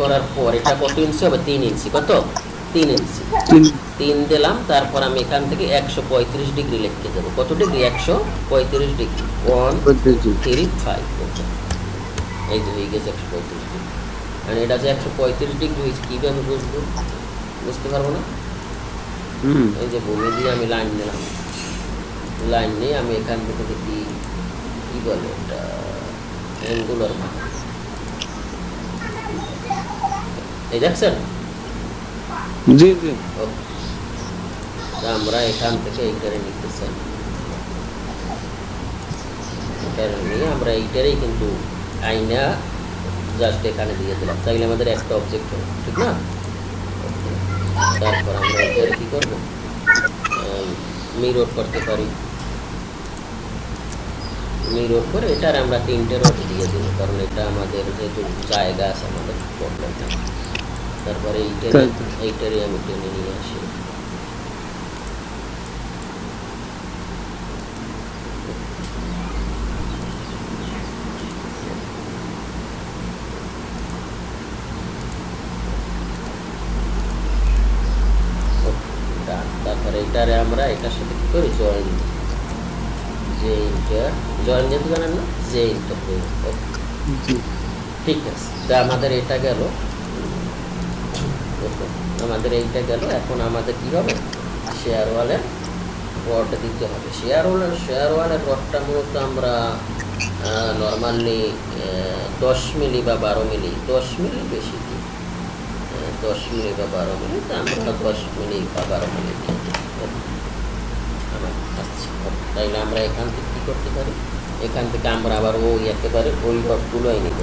করার পর এটা কত ইঞ্চি হবে? 3 ইঞ্চি। কত? 3 ইঞ্চি। 3 দিলাম, তারপর আমি এখান থেকে 135 ডিগ্রি লিখতে দেবো। কত ডিগ্রি? 135 ডিগ্রি। 1 2 3 5। এই যে হয়ে গেছে 135 ডিগ্রি। আর এটা যে 135 ডিগ্রি হয়েছে কীভাবে বুঝবো? বুঝতে পারবো না। এই যে ভূমি দিয়ে আমি লাইন নিলাম, লাইন নিয়ে আমি এখান থেকে দেখি কী বলে এটা, অ্যাঙ্গুলার মান। এই দেখছেন? জি জি। আমরা এখান থেকে এইটারে নিতে চাই, এটারে নিয়ে আমরা এইটারেই কিন্তু আইনা জাস্ট এখানে দিয়ে দিলাম, তাইলে আমাদের একটা অবজেক্ট হবে, ঠিক না? তারপর আমরা এটারে কী করবো? মিরর করতে পারি। মিরর করে এটার আমরা 3টে রড দিয়ে দিব, কারণ এটা আমাদের যেহেতু জায়গা আছে আমাদের প্রবলেম নেই। তারপরে এইটারে আমি টেনে নিয়ে আসি। তারপরে এটারে আমরা এটার সাথে কী করি? জয়েন। যে ইন্টার জয়েন যেহেতু জানেন না, যে ইন্টার করি। ঠিক আছে, তা আমাদের এটা গেল, আমাদের এইটা গেল। এখন আমাদের কী হবে? শেয়ার ওয়ালের রড দিতে হবে। শেয়ার ওয়ালের রডটা মূলত আমরা নর্মালি 10 মিলি বা 12 মিলি, 10 মিলি বেশি দিই, 10 মিলি বা 12 মিলি, তা আমরা 10 মিলি বা 12 মিলি দিই। তাইলে আমরা এখান থেকে কী করতে পারি? এখান থেকে আমরা আবার ওই একেবারে ওই রডগুলোই নিব,